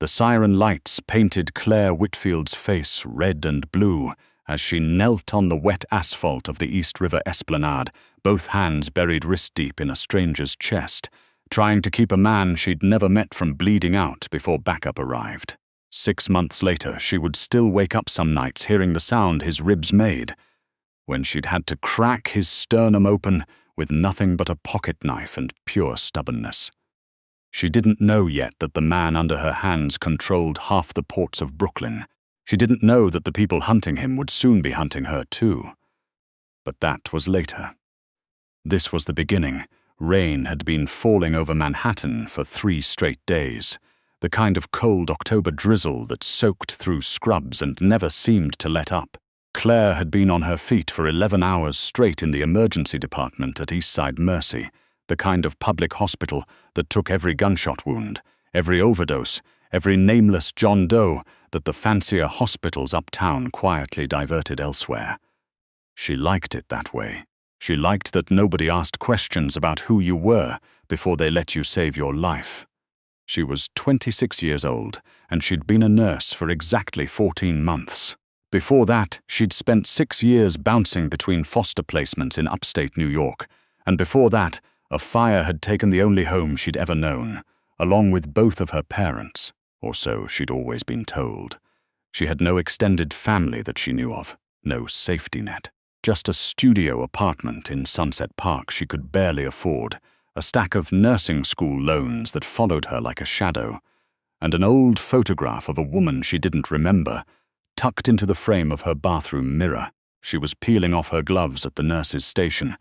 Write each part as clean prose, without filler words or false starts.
The siren lights painted Claire Whitfield's face red and blue as she knelt on the wet asphalt of the East River Esplanade, both hands buried wrist-deep in a stranger's chest, trying to keep a man she'd never met from bleeding out before backup arrived. 6 months later, she would still wake up some nights hearing the sound his ribs made, when she'd had to crack his sternum open with nothing but a pocket knife and pure stubbornness. She didn't know yet that the man under her hands controlled half the ports of Brooklyn. She didn't know that the people hunting him would soon be hunting her too. But that was later. This was the beginning. Rain had been falling over Manhattan for 3 straight days, the kind of cold October drizzle that soaked through scrubs and never seemed to let up. Claire had been on her feet for 11 hours straight in the emergency department at Eastside Mercy, the kind of public hospital that took every gunshot wound, every overdose, every nameless John Doe that the fancier hospitals uptown quietly diverted elsewhere. She liked it that way. She liked that nobody asked questions about who you were before they let you save your life. She was 26 years old, and she'd been a nurse for exactly 14 months. Before that, she'd spent 6 years bouncing between foster placements in upstate New York, and before that, a fire had taken the only home she'd ever known, along with both of her parents, or so she'd always been told. She had no extended family that she knew of, no safety net. Just a studio apartment in Sunset Park she could barely afford, a stack of nursing school loans that followed her like a shadow, and an old photograph of a woman she didn't remember, tucked into the frame of her bathroom mirror. She was peeling off her gloves at the nurse's station,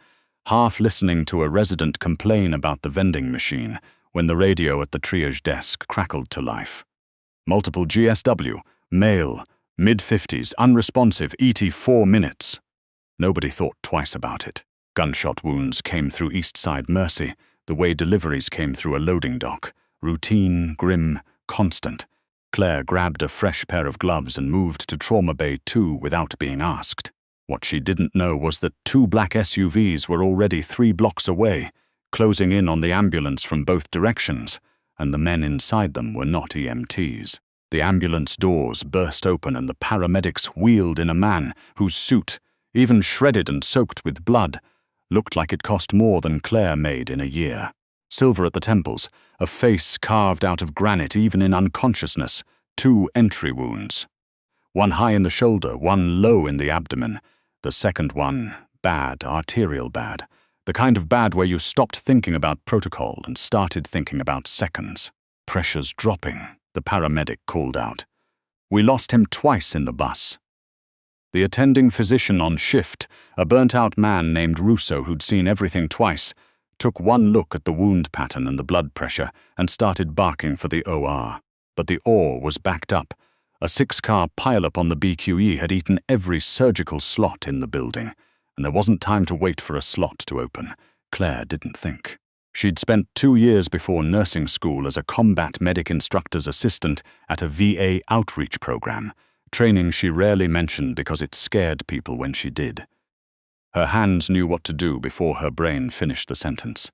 half listening to a resident complain about the vending machine when the radio at the triage desk crackled to life. Multiple GSW, male, mid-50s, unresponsive, ET 4 minutes. Nobody thought twice about it. Gunshot wounds came through Eastside Mercy, the way deliveries came through a loading dock. Routine, grim, constant. Claire grabbed a fresh pair of gloves and moved to Trauma Bay 2 without being asked. What she didn't know was that 2 black SUVs were already 3 blocks away, closing in on the ambulance from both directions, and the men inside them were not EMTs. The ambulance doors burst open and the paramedics wheeled in a man whose suit, even shredded and soaked with blood, looked like it cost more than Claire made in a year. Silver at the temples, a face carved out of granite even in unconsciousness, 2 entry wounds. One high in the shoulder, one low in the abdomen. The second one, bad, arterial bad. The kind of bad where you stopped thinking about protocol and started thinking about seconds. Pressure's dropping, the paramedic called out. We lost him twice in the bus. The attending physician on shift, a burnt-out man named Russo who'd seen everything twice, took one look at the wound pattern and the blood pressure and started barking for the OR. But the OR was backed up. A 6-car pileup on the BQE had eaten every surgical slot in the building, and there wasn't time to wait for a slot to open. Claire didn't think. She'd spent 2 years before nursing school as a combat medic instructor's assistant at a VA outreach program, training she rarely mentioned because it scared people when she did. Her hands knew what to do before her brain finished the sentence.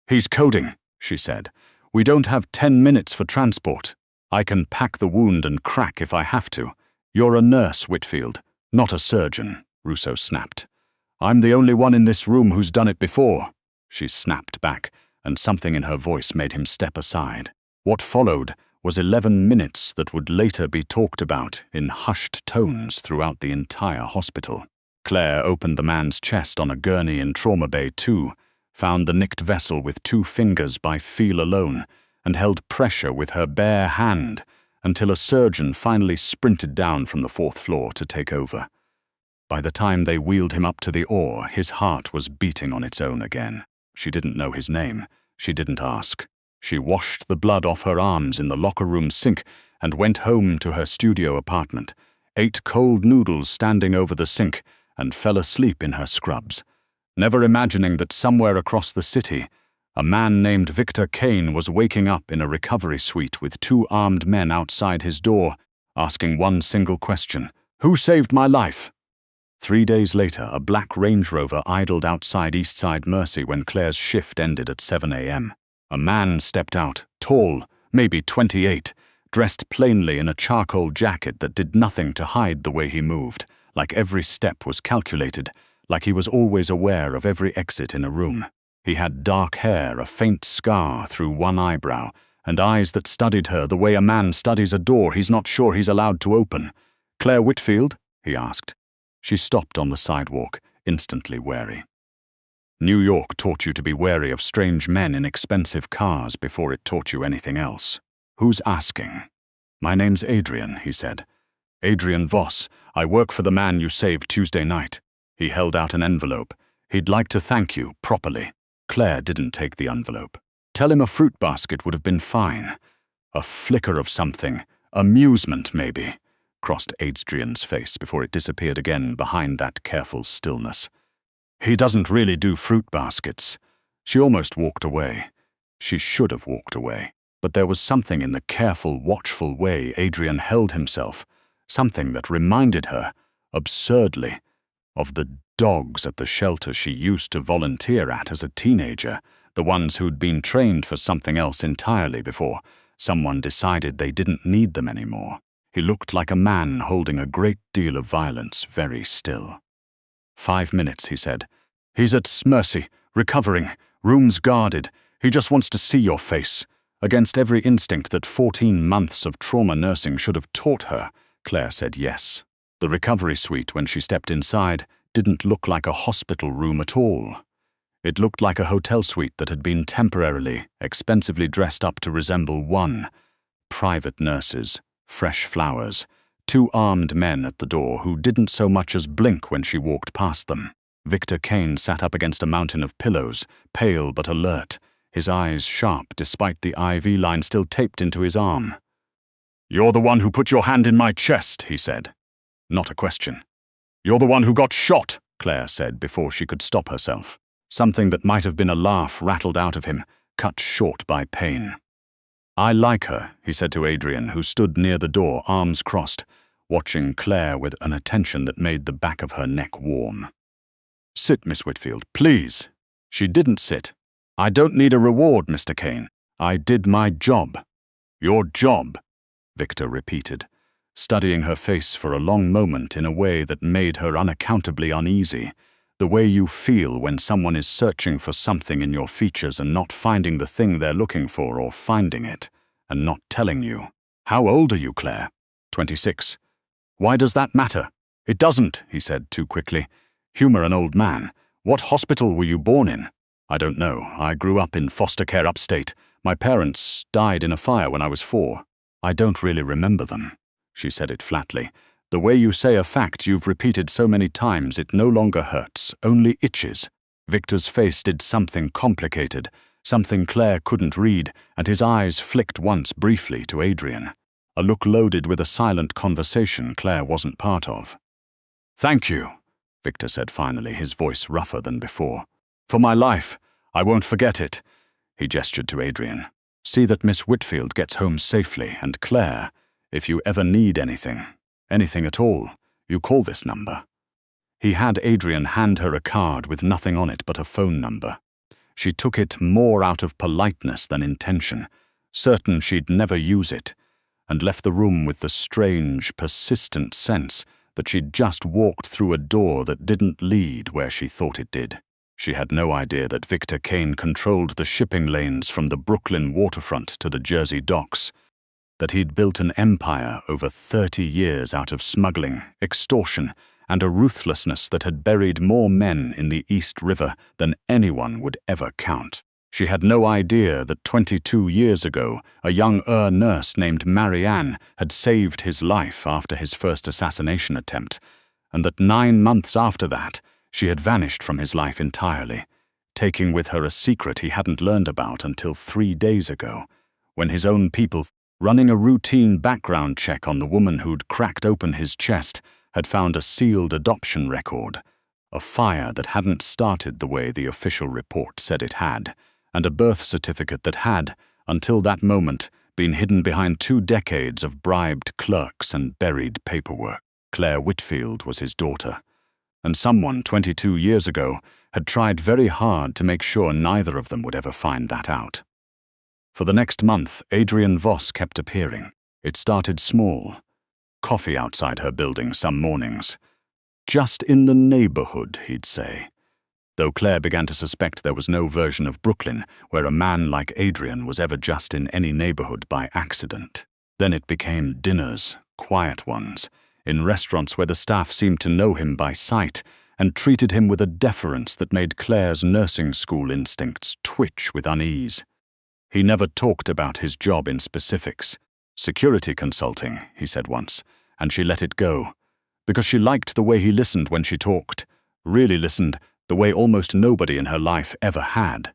"He's coding," she said. "We don't have 10 minutes for transport. I can pack the wound and crack if I have to. You're a nurse, Whitfield, not a surgeon," Russo snapped. "I'm the only one in this room who's done it before," she snapped back, and something in her voice made him step aside. What followed was 11 minutes that would later be talked about in hushed tones throughout the entire hospital. Claire opened the man's chest on a gurney in Trauma Bay 2, found the nicked vessel with 2 fingers by feel alone, and held pressure with her bare hand until a surgeon finally sprinted down from the 4th floor to take over. By the time they wheeled him up to the oar, his heart was beating on its own again. She didn't know his name. She didn't ask. She washed the blood off her arms in the locker room sink and went home to her studio apartment, ate cold noodles standing over the sink, and fell asleep in her scrubs, never imagining that somewhere across the city, a man named Victor Kane was waking up in a recovery suite with 2 armed men outside his door, asking one single question: "Who saved my life?" 3 days later, a black Range Rover idled outside Eastside Mercy when Claire's shift ended at 7 a.m. A man stepped out, tall, maybe 28, dressed plainly in a charcoal jacket that did nothing to hide the way he moved, like every step was calculated, like he was always aware of every exit in a room. He had dark hair, a faint scar through one eyebrow, and eyes that studied her the way a man studies a door he's not sure he's allowed to open. "Claire Whitfield?" he asked. She stopped on the sidewalk, instantly wary. New York taught you to be wary of strange men in expensive cars before it taught you anything else. "Who's asking?" "My name's Adrian," he said. "Adrian Voss. I work for the man you saved Tuesday night." He held out an envelope. "He'd like to thank you, properly." Claire didn't take the envelope. Tell him a fruit basket would have been fine. A flicker of something, amusement maybe, crossed Adrian's face before it disappeared again behind that careful stillness. "He doesn't really do fruit baskets." She almost walked away. She should have walked away. But there was something in the careful, watchful way Adrian held himself, something that reminded her, absurdly, of the dogs at the shelter she used to volunteer at as a teenager, the ones who'd been trained for something else entirely before someone decided they didn't need them anymore. He looked like a man holding a great deal of violence very still. 5 minutes, he said. "He's at Mercy, recovering, rooms guarded. He just wants to see your face." Against every instinct that 14 months of trauma nursing should have taught her, Claire said yes. The recovery suite, when she stepped inside, didn't look like a hospital room at all. It looked like a hotel suite that had been temporarily, expensively dressed up to resemble one. Private nurses, fresh flowers, 2 armed men at the door who didn't so much as blink when she walked past them. Victor Kane sat up against a mountain of pillows, pale but alert, his eyes sharp despite the IV line still taped into his arm. "You're the one who put your hand in my chest," he said. Not a question. "You're the one who got shot," Claire said before she could stop herself. Something that might have been a laugh rattled out of him, cut short by pain. "I like her," he said to Adrian, who stood near the door, arms crossed, watching Claire with an attention that made the back of her neck warm. "Sit, Miss Whitfield, please." She didn't sit. "I don't need a reward, Mr. Kane. I did my job." "Your job," Victor repeated, studying her face for a long moment in a way that made her unaccountably uneasy, the way you feel when someone is searching for something in your features and not finding the thing they're looking for, or finding it and not telling you. "How old are you, Claire?" 26. "Why does that matter?" "It doesn't," he said too quickly. "Humor an old man. What hospital were you born in?" "I don't know. I grew up in foster care upstate. My parents died in a fire when I was 4. I don't really remember them." She said it flatly. "The way you say a fact you've repeated so many times it no longer hurts, only itches." Victor's face did something complicated, something Claire couldn't read, and his eyes flicked once briefly to Adrian, a look loaded with a silent conversation Claire wasn't part of. "Thank you," Victor said finally, his voice rougher than before. "For my life. I won't forget it." He gestured to Adrian. "See that Miss Whitfield gets home safely, and Claire, if you ever need anything at all, you call this number." He had Adrian hand her a card with nothing on it but a phone number. She took it more out of politeness than intention, certain she'd never use it, and left the room with the strange, persistent sense that she'd just walked through a door that didn't lead where she thought it did. She had no idea that Victor Kane controlled the shipping lanes from the Brooklyn waterfront to the Jersey docks, that he'd built an empire over 30 years out of smuggling, extortion, and a ruthlessness that had buried more men in the East River than anyone would ever count. She had no idea that 22 years ago, a young nurse named Marianne had saved his life after his first assassination attempt, and that 9 months after that, she had vanished from his life entirely, taking with her a secret he hadn't learned about until 3 days ago, when his own people, running a routine background check on the woman who'd cracked open his chest, had found a sealed adoption record, a fire that hadn't started the way the official report said it had, and a birth certificate that had, until that moment, been hidden behind 2 decades of bribed clerks and buried paperwork. Claire Whitfield was his daughter, and someone 22 years ago had tried very hard to make sure neither of them would ever find that out. For the next month, Adrian Voss kept appearing. It started small. Coffee outside her building some mornings. Just in the neighborhood, he'd say. Though Claire began to suspect there was no version of Brooklyn where a man like Adrian was ever just in any neighborhood by accident. Then it became dinners, quiet ones, in restaurants where the staff seemed to know him by sight and treated him with a deference that made Claire's nursing school instincts twitch with unease. He never talked about his job in specifics. Security consulting, he said once, and she let it go, because she liked the way he listened when she talked, really listened, the way almost nobody in her life ever had.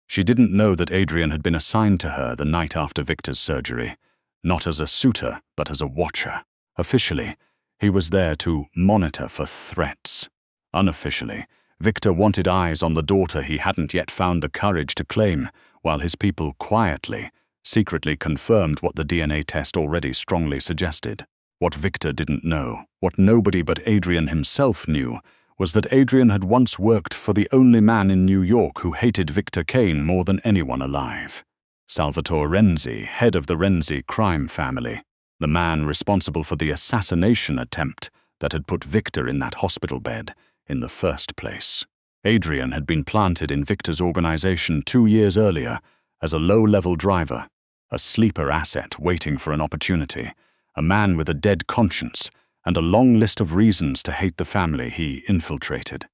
She didn't know that Adrian had been assigned to her the night after Victor's surgery, not as a suitor, but as a watcher. Officially, he was there to monitor for threats. Unofficially, Victor wanted eyes on the daughter he hadn't yet found the courage to claim, while his people quietly, secretly confirmed what the DNA test already strongly suggested. What Victor didn't know, what nobody but Adrian himself knew, was that Adrian had once worked for the only man in New York who hated Victor Kane more than anyone alive. Salvatore Renzi, head of the Renzi crime family, the man responsible for the assassination attempt that had put Victor in that hospital bed in the first place. Adrian had been planted in Victor's organization 2 years earlier as a low-level driver, a sleeper asset waiting for an opportunity, a man with a dead conscience, and a long list of reasons to hate the family he infiltrated.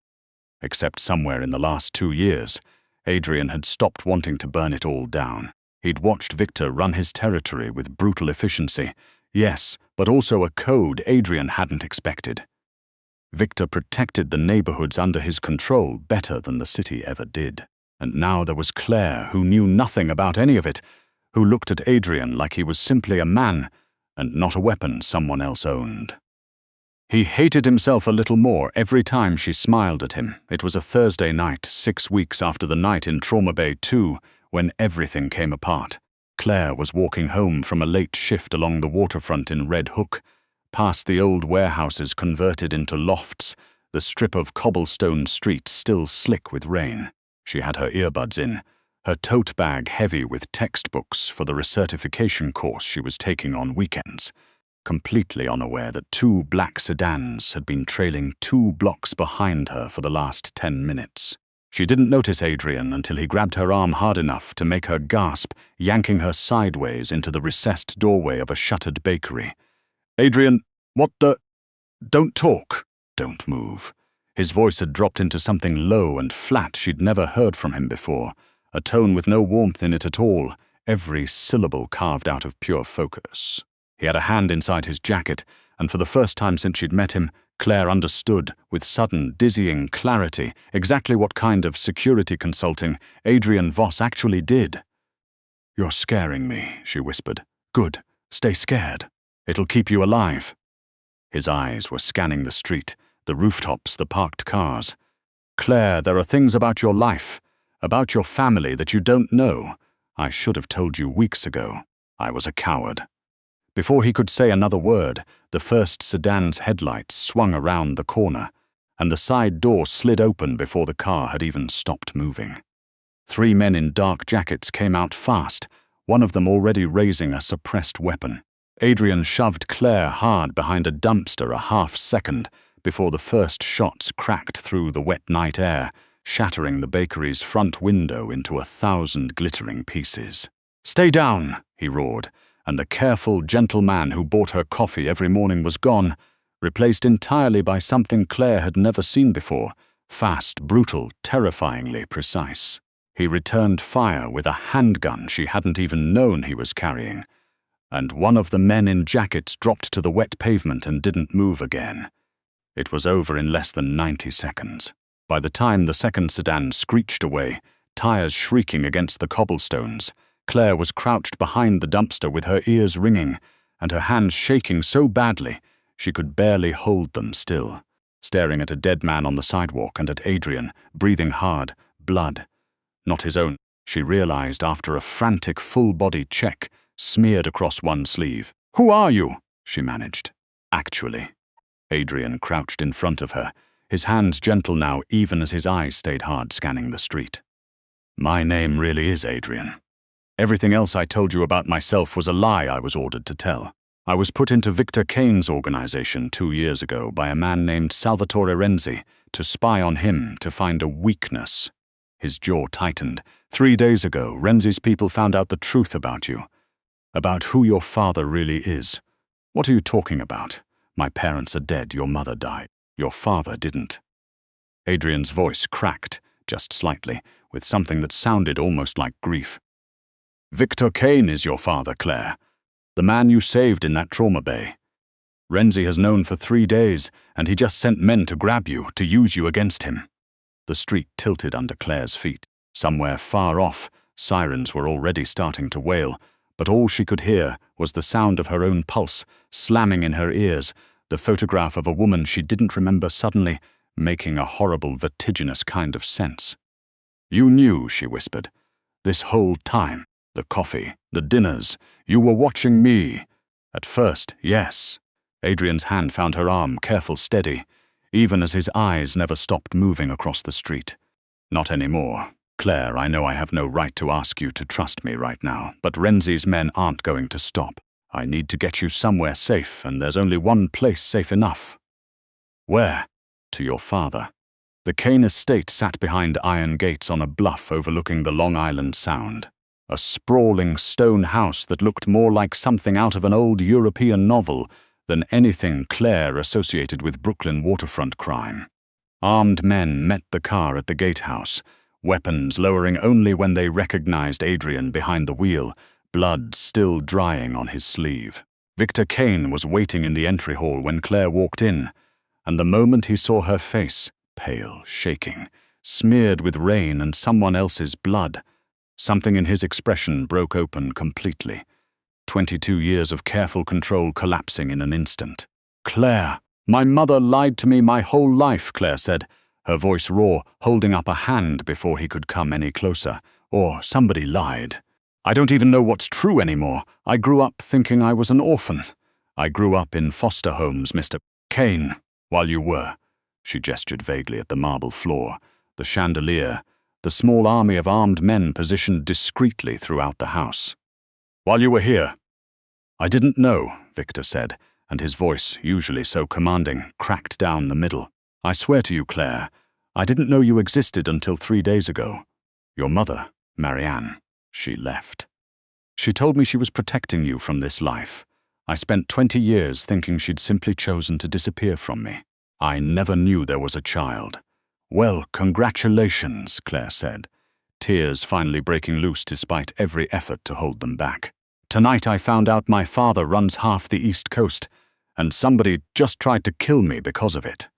Except somewhere in the last 2 years, Adrian had stopped wanting to burn it all down. He'd watched Victor run his territory with brutal efficiency, yes, but also a code Adrian hadn't expected. Victor protected the neighborhoods under his control better than the city ever did. And now there was Claire, who knew nothing about any of it, who looked at Adrian like he was simply a man and not a weapon someone else owned. He hated himself a little more every time she smiled at him. It was a Thursday night, 6 weeks after the night in Trauma Bay 2, when everything came apart. Claire was walking home from a late shift along the waterfront in Red Hook, past the old warehouses converted into lofts, the strip of cobblestone street still slick with rain. She had her earbuds in, her tote bag heavy with textbooks for the recertification course she was taking on weekends, completely unaware that 2 black sedans had been trailing 2 blocks behind her for the last 10 minutes. She didn't notice Adrian until he grabbed her arm hard enough to make her gasp, yanking her sideways into the recessed doorway of a shuttered bakery. "Adrian, what the—" "Don't talk. Don't move." His voice had dropped into something low and flat she'd never heard from him before, a tone with no warmth in it at all, every syllable carved out of pure focus. He had a hand inside his jacket, and for the first time since she'd met him, Claire understood, with sudden, dizzying clarity, exactly what kind of security consulting Adrian Voss actually did. "You're scaring me," she whispered. "Good. Stay scared. It'll keep you alive." His eyes were scanning the street, the rooftops, the parked cars. "Claire, there are things about your life, about your family that you don't know. I should have told you weeks ago. I was a coward." Before he could say another word, the first sedan's headlights swung around the corner, and the side door slid open before the car had even stopped moving. 3 men in dark jackets came out fast, one of them already raising a suppressed weapon. Adrian shoved Claire hard behind a dumpster a half-second before the first shots cracked through the wet night air, shattering the bakery's front window into 1,000 glittering pieces. "Stay down," he roared, and the careful, gentle man who bought her coffee every morning was gone, replaced entirely by something Claire had never seen before, fast, brutal, terrifyingly precise. He returned fire with a handgun she hadn't even known he was carrying, and one of the men in jackets dropped to the wet pavement and didn't move again. It was over in less than 90 seconds. By the time the second sedan screeched away, tires shrieking against the cobblestones, Claire was crouched behind the dumpster with her ears ringing and her hands shaking so badly she could barely hold them still, staring at a dead man on the sidewalk and at Adrian, breathing hard, blood. Not his own, she realized after a frantic full-body check, smeared across one sleeve. "Who are you?" she managed. "Actually." Adrian crouched in front of her, his hands gentle now even as his eyes stayed hard scanning the street. "My name really is Adrian. Everything else I told you about myself was a lie I was ordered to tell. I was put into Victor Kane's organization 2 years ago by a man named Salvatore Renzi to spy on him to find a weakness. His jaw tightened. 3 days ago, Renzi's people found out the truth about you. About who your father really is. What are you talking about? My parents are dead, your mother died. Your father didn't. Adrian's voice cracked, just slightly, with something that sounded almost like grief. Victor Kane is your father, Claire. The man you saved in that trauma bay. Renzi has known for 3 days, and he just sent men to grab you, to use you against him. The street tilted under Claire's feet. Somewhere far off, sirens were already starting to wail, but all she could hear was the sound of her own pulse slamming in her ears, the photograph of a woman she didn't remember suddenly making a horrible, vertiginous kind of sense. You knew, she whispered. This whole time, the coffee, the dinners, you were watching me. At first, yes. Adrian's hand found her arm, careful, steady, even as his eyes never stopped moving across the street. Not anymore. Claire, I know I have no right to ask you to trust me right now, but Renzi's men aren't going to stop. I need to get you somewhere safe, and there's only one place safe enough. Where? To your father. The Kane estate sat behind iron gates on a bluff overlooking the Long Island Sound. A sprawling stone house that looked more like something out of an old European novel than anything Claire associated with Brooklyn waterfront crime. Armed men met the car at the gatehouse, weapons lowering only when they recognized Adrian behind the wheel, blood still drying on his sleeve. Victor Kane was waiting in the entry hall when Claire walked in, and the moment he saw her face, pale, shaking, smeared with rain and someone else's blood, something in his expression broke open completely. 22 years of careful control collapsing in an instant. Claire, my mother lied to me my whole life, Claire said, her voice raw, holding up a hand before he could come any closer. Or somebody lied. I don't even know what's true anymore. I grew up thinking I was an orphan. I grew up in foster homes, Mr. Kane, while you were. She gestured vaguely at the marble floor, the chandelier, the small army of armed men positioned discreetly throughout the house. While you were here. I didn't know, Victor said, and his voice, usually so commanding, cracked down the middle. I swear to you, Claire, I didn't know you existed until 3 days ago. Your mother, Marianne, she left. She told me she was protecting you from this life. I spent 20 years thinking she'd simply chosen to disappear from me. I never knew there was a child. Well, congratulations, Claire said, tears finally breaking loose despite every effort to hold them back. Tonight I found out my father runs half the East Coast, and somebody just tried to kill me because of it.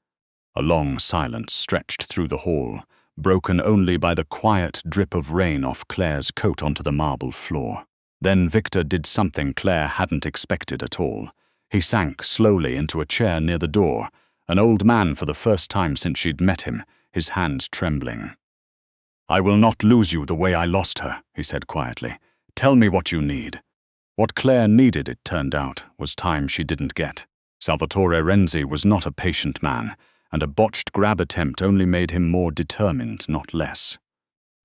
A long silence stretched through the hall, broken only by the quiet drip of rain off Claire's coat onto the marble floor. Then Victor did something Claire hadn't expected at all. He sank slowly into a chair near the door, an old man for the first time since she'd met him, his hands trembling. I will not lose you the way I lost her, he said quietly. Tell me what you need. What Claire needed, it turned out, was time she didn't get. Salvatore Renzi was not a patient man, and a botched grab attempt only made him more determined, not less.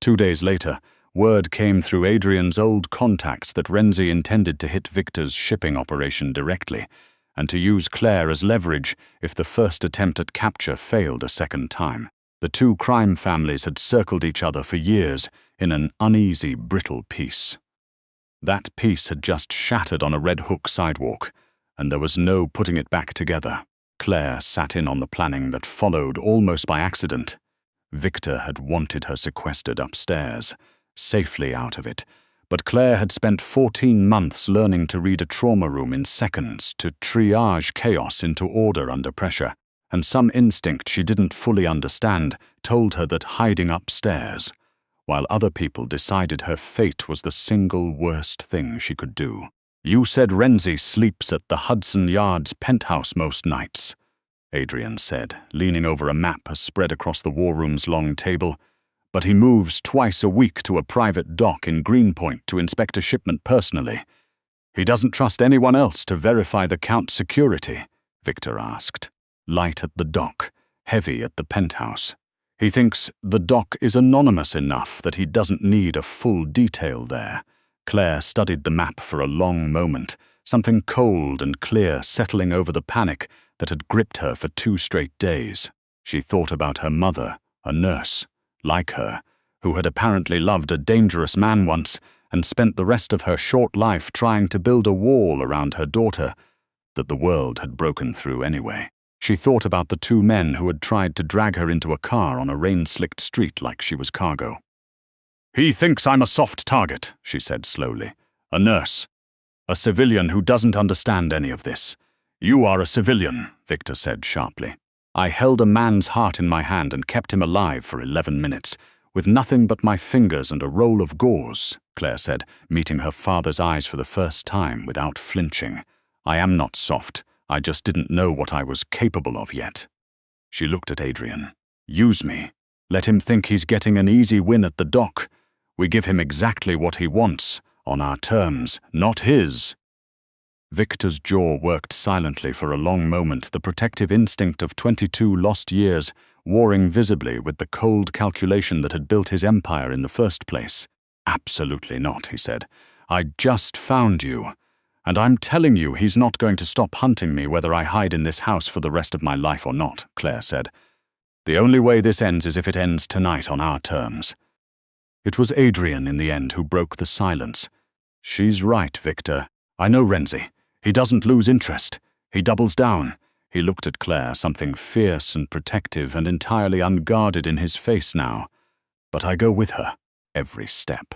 2 days later, word came through Adrian's old contacts that Renzi intended to hit Victor's shipping operation directly, and to use Claire as leverage if the first attempt at capture failed a second time. The two crime families had circled each other for years in an uneasy, brittle peace. That peace had just shattered on a Red Hook sidewalk, and there was no putting it back together. Claire sat in on the planning that followed almost by accident. Victor had wanted her sequestered upstairs, safely out of it, but Claire had spent 14 months learning to read a trauma room in seconds, to triage chaos into order under pressure, and some instinct she didn't fully understand told her that hiding upstairs, while other people decided her fate was the single worst thing she could do. You said Renzi sleeps at the Hudson Yards penthouse most nights, Adrian said, leaning over a map spread across the war room's long table. But he moves twice a week to a private dock in Greenpoint to inspect a shipment personally. He doesn't trust anyone else to verify the count's security, Victor asked. Light at the dock, heavy at the penthouse. He thinks the dock is anonymous enough that he doesn't need a full detail there. Claire studied the map for a long moment, something cold and clear settling over the panic that had gripped her for 2 straight days. She thought about her mother, a nurse, like her, who had apparently loved a dangerous man once and spent the rest of her short life trying to build a wall around her daughter that the world had broken through anyway. She thought about the 2 men who had tried to drag her into a car on a rain-slicked street like she was cargo. "He thinks I'm a soft target," she said slowly. "A nurse. A civilian who doesn't understand any of this." "You are a civilian," Victor said sharply. "I held a man's heart in my hand and kept him alive for 11 minutes, with nothing but my fingers and a roll of gauze," Claire said, meeting her father's eyes for the first time without flinching. "I am not soft. I just didn't know what I was capable of yet." She looked at Adrian. "Use me. Let him think he's getting an easy win at the dock. We give him exactly what he wants, on our terms, not his." Victor's jaw worked silently for a long moment, the protective instinct of 22 lost years warring visibly with the cold calculation that had built his empire in the first place. "Absolutely not," he said. "I just found you. And I'm telling you he's not going to stop hunting me whether I hide in this house for the rest of my life or not," Claire said. "The only way this ends is if it ends tonight on our terms." It was Adrian in the end who broke the silence. "She's right, Victor. I know Renzi. He doesn't lose interest. He doubles down." He looked at Claire, something fierce and protective and entirely unguarded in his face now. "But I go with her, every step."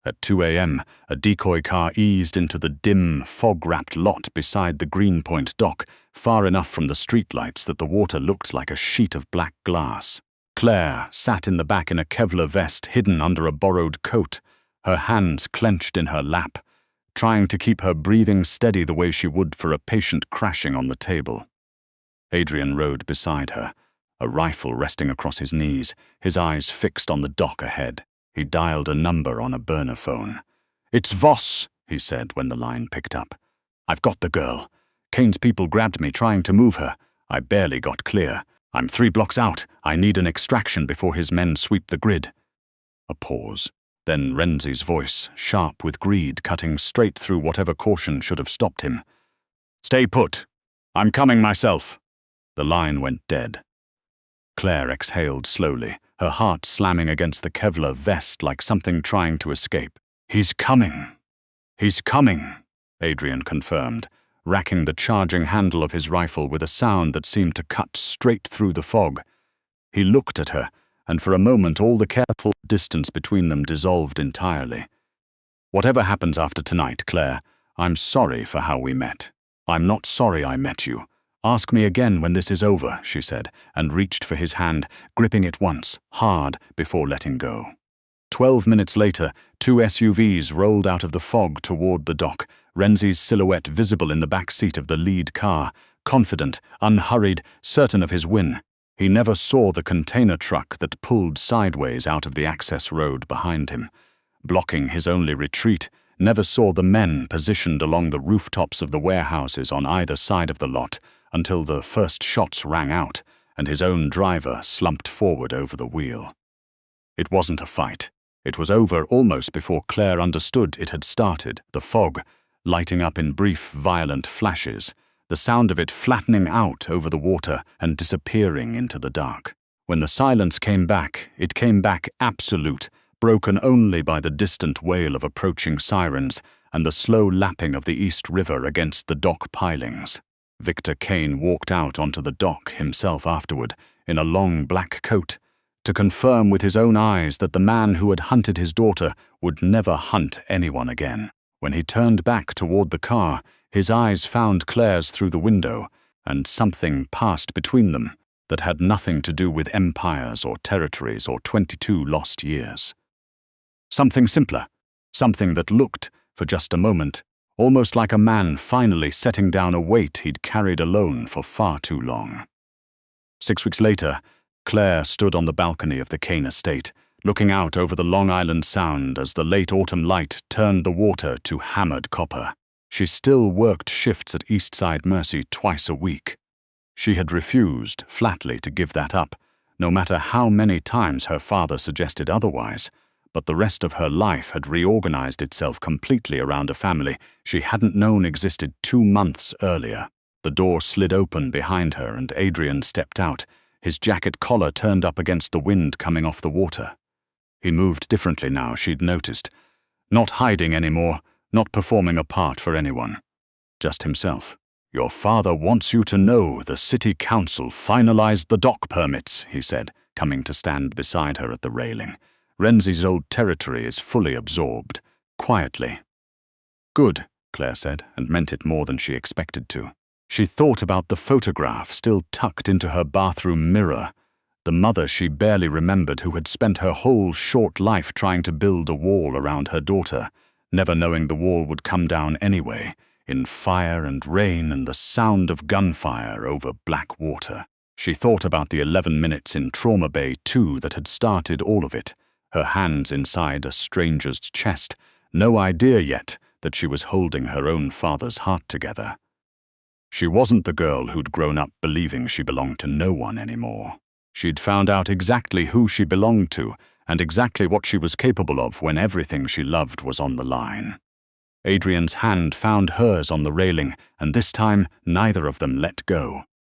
At 2 a.m., a decoy car eased into the dim, fog-wrapped lot beside the Greenpoint dock, far enough from the streetlights that the water looked like a sheet of black glass. Claire sat in the back in a Kevlar vest hidden under a borrowed coat, her hands clenched in her lap, trying to keep her breathing steady the way she would for a patient crashing on the table. Adrian rode beside her, a rifle resting across his knees, his eyes fixed on the dock ahead. He dialed a number on a burner phone. "It's Voss," he said when the line picked up. "I've got the girl. Kane's people grabbed me trying to move her. I barely got clear. I'm 3 blocks out. I need an extraction before his men sweep the grid." A pause. Then Renzi's voice, sharp with greed, cutting straight through whatever caution should have stopped him. "Stay put. I'm coming myself." The line went dead. Claire exhaled slowly, her heart slamming against the Kevlar vest like something trying to escape. "He's coming. He's coming," Adrian confirmed, racking the charging handle of his rifle with a sound that seemed to cut straight through the fog. He looked at her, and for a moment all the careful distance between them dissolved entirely. "Whatever happens after tonight, Claire, I'm sorry for how we met. I'm not sorry I met you. Ask me again when this is over," she said, and reached for his hand, gripping it once, hard, before letting go. 12 minutes later, 2 SUVs rolled out of the fog toward the dock, Renzi's silhouette visible in the back seat of the lead car, confident, unhurried, certain of his win. He never saw the container truck that pulled sideways out of the access road behind him, blocking his only retreat, never saw the men positioned along the rooftops of the warehouses on either side of the lot, until the first shots rang out and his own driver slumped forward over the wheel. It wasn't a fight. It was over almost before Claire understood it had started, the fog, lighting up in brief, violent flashes, the sound of it flattening out over the water and disappearing into the dark. When the silence came back, it came back absolute, broken only by the distant wail of approaching sirens and the slow lapping of the East River against the dock pilings. Victor Kane walked out onto the dock himself afterward, in a long black coat, to confirm with his own eyes that the man who had hunted his daughter would never hunt anyone again. When he turned back toward the car, his eyes found Claire's through the window, and something passed between them that had nothing to do with empires or territories or 22 lost years. Something simpler, something that looked, for just a moment, almost like a man finally setting down a weight he'd carried alone for far too long. 6 weeks later, Claire stood on the balcony of the Kane estate, looking out over the Long Island Sound as the late autumn light turned the water to hammered copper. She still worked shifts at Eastside Mercy twice a week. She had refused flatly to give that up, no matter how many times her father suggested otherwise, but the rest of her life had reorganized itself completely around a family she hadn't known existed 2 months earlier. The door slid open behind her and Adrian stepped out, his jacket collar turned up against the wind coming off the water. He moved differently now, she'd noticed. Not hiding anymore, not performing a part for anyone. Just himself. "Your father wants you to know the city council finalized the dock permits," he said, coming to stand beside her at the railing. "Renzi's old territory is fully absorbed." Quietly. "Good," Claire said, and meant it more than she expected to. She thought about the photograph still tucked into her bathroom mirror, the mother she barely remembered who had spent her whole short life trying to build a wall around her daughter, never knowing the wall would come down anyway, in fire and rain and the sound of gunfire over black water. She thought about the 11 minutes in Trauma Bay 2 that had started all of it, her hands inside a stranger's chest, no idea yet that she was holding her own father's heart together. She wasn't the girl who'd grown up believing she belonged to no one anymore. She'd found out exactly who she belonged to and exactly what she was capable of when everything she loved was on the line. Adrian's hand found hers on the railing, and this time neither of them let go.